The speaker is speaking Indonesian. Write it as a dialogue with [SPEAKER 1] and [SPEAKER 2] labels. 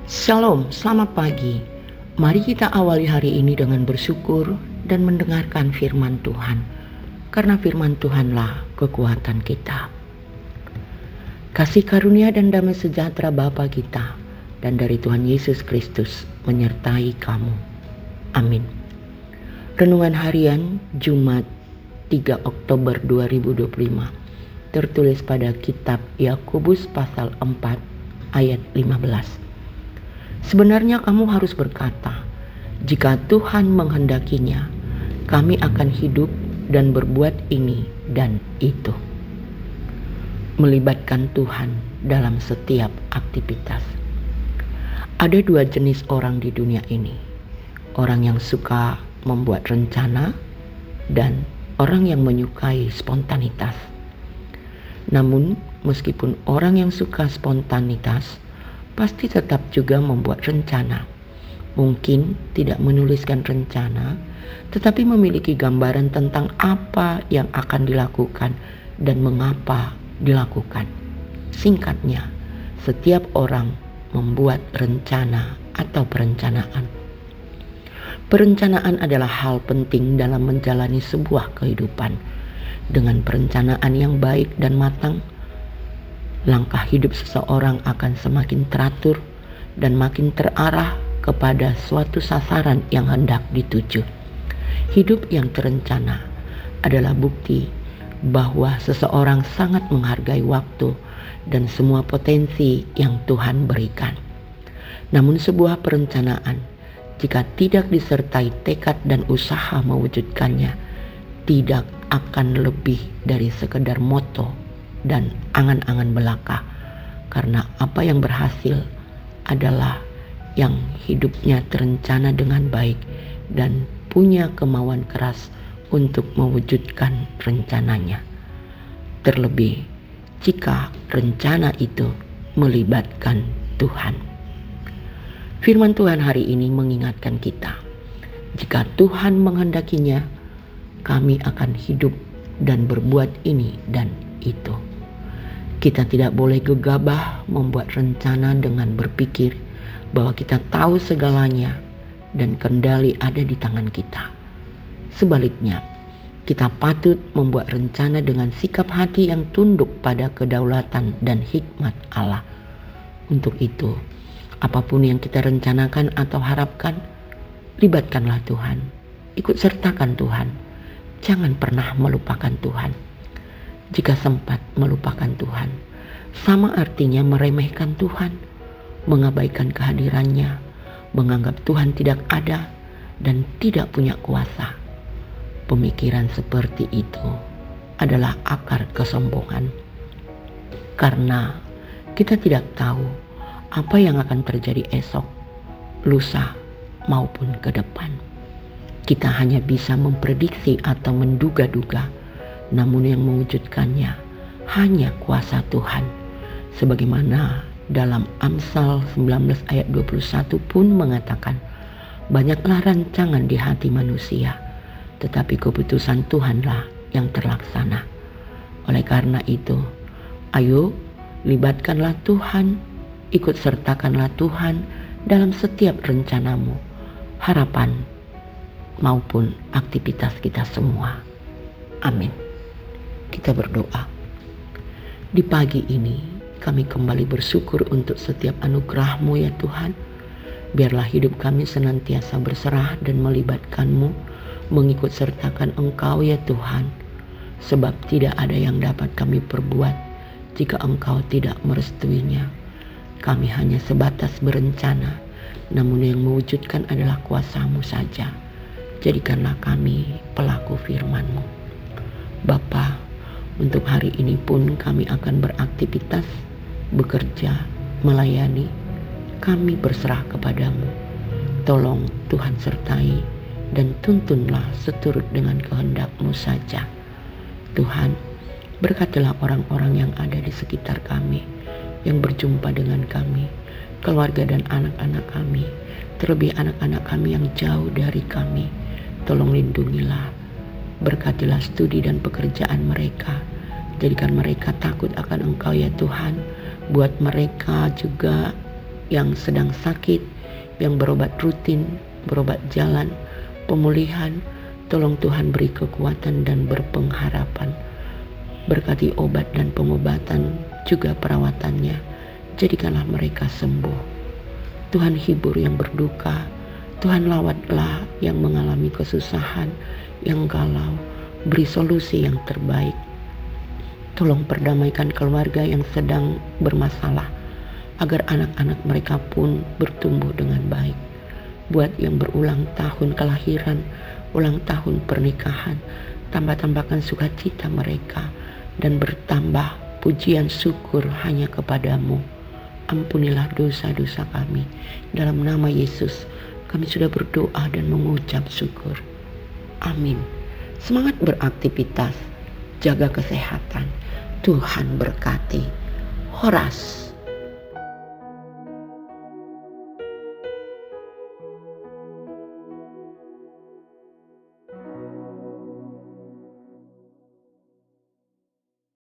[SPEAKER 1] Shalom, selamat pagi. Mari kita awali hari ini dengan bersyukur dan mendengarkan firman Tuhan. Karena firman Tuhanlah kekuatan kita. Kasih karunia dan damai sejahtera Bapa kita dan dari Tuhan Yesus Kristus menyertai kamu. Amin. Renungan harian Jumat 3 Oktober 2025 tertulis pada kitab Yakobus pasal 4 ayat 15. Sebenarnya kamu harus berkata, jika Tuhan menghendakinya, kami akan hidup dan berbuat ini dan itu. Melibatkan Tuhan dalam setiap aktivitas. Ada dua jenis orang di dunia ini. Orang yang suka membuat rencana dan orang yang menyukai spontanitas. Namun, meskipun orang yang suka spontanitas pasti tetap juga membuat rencana. Mungkin tidak menuliskan rencana, tetapi memiliki gambaran tentang apa yang akan dilakukan dan mengapa dilakukan. Singkatnya, setiap orang membuat rencana atau perencanaan. Perencanaan adalah hal penting dalam menjalani sebuah kehidupan. Dengan perencanaan yang baik dan matang, langkah hidup seseorang akan semakin teratur dan makin terarah kepada suatu sasaran yang hendak dituju. Hidup yang terencana adalah bukti bahwa seseorang sangat menghargai waktu dan semua potensi yang Tuhan berikan. Namun sebuah perencanaan, jika tidak disertai tekad dan usaha mewujudkannya, tidak akan lebih dari sekedar moto dan angan-angan belaka, karena apa yang berhasil adalah yang hidupnya terencana dengan baik dan punya kemauan keras untuk mewujudkan rencananya. Terlebih jika rencana itu melibatkan Tuhan. Firman Tuhan hari ini mengingatkan kita, jika Tuhan menghendakinya, kami akan hidup dan berbuat ini dan itu. Kita tidak boleh gegabah membuat rencana dengan berpikir bahwa kita tahu segalanya dan kendali ada di tangan kita. Sebaliknya, kita patut membuat rencana dengan sikap hati yang tunduk pada kedaulatan dan hikmat Allah. Untuk itu, apapun yang kita rencanakan atau harapkan, libatkanlah Tuhan. Ikut sertakan Tuhan. Jangan pernah melupakan Tuhan. Jika sempat melupakan Tuhan, sama artinya meremehkan Tuhan, mengabaikan kehadirannya, menganggap Tuhan tidak ada dan tidak punya kuasa. Pemikiran seperti itu adalah akar kesombongan. Karena kita tidak tahu apa yang akan terjadi esok, lusa, maupun ke depan. Kita hanya bisa memprediksi atau menduga-duga, namun yang mewujudkannya hanya kuasa Tuhan. Sebagaimana dalam Amsal 19 ayat 21 pun mengatakan, banyaklah rancangan di hati manusia, tetapi keputusan Tuhanlah yang terlaksana. Oleh karena itu, ayo libatkanlah Tuhan, ikut sertakanlah Tuhan dalam setiap rencanamu, harapan maupun aktivitas kita semua. Amin. Kita berdoa. Di pagi ini kami kembali bersyukur untuk setiap anugerah-Mu ya Tuhan. Biarlah hidup kami senantiasa berserah dan melibatkan-Mu, mengikut sertakan Engkau ya Tuhan. Sebab tidak ada yang dapat kami perbuat jika Engkau tidak merestuinya. Kami hanya sebatas berencana, namun yang mewujudkan adalah kuasa-Mu saja. Jadikanlah kami pelaku firman-Mu. Bapa, untuk hari ini pun kami akan beraktivitas, bekerja, melayani. Kami berserah kepadamu. Tolong Tuhan sertai dan tuntunlah seturut dengan kehendak-Mu saja. Tuhan, berkatilah orang-orang yang ada di sekitar kami, yang berjumpa dengan kami, keluarga dan anak-anak kami, terlebih anak-anak kami yang jauh dari kami. Tolong lindungilah, berkatilah studi dan pekerjaan mereka. Jadikan mereka takut akan Engkau ya Tuhan. Buat mereka juga yang sedang sakit, yang berobat rutin, berobat jalan, pemulihan, tolong Tuhan beri kekuatan dan berpengharapan. Berkati obat dan pengobatan, juga perawatannya. Jadikanlah mereka sembuh. Tuhan hibur yang berduka. Tuhan lawatlah yang mengalami kesusahan, yang galau. Beri solusi yang terbaik. Tolong perdamaikan keluarga yang sedang bermasalah, agar anak-anak mereka pun bertumbuh dengan baik. Buat yang berulang tahun kelahiran, ulang tahun pernikahan, tambah-tambahkan sukacita mereka, dan bertambah pujian syukur hanya kepadamu. Ampunilah dosa-dosa kami. Dalam nama Yesus, kami sudah berdoa dan mengucap syukur. Amin. Semangat beraktivitas, jaga kesehatan. Tuhan berkati. Horas.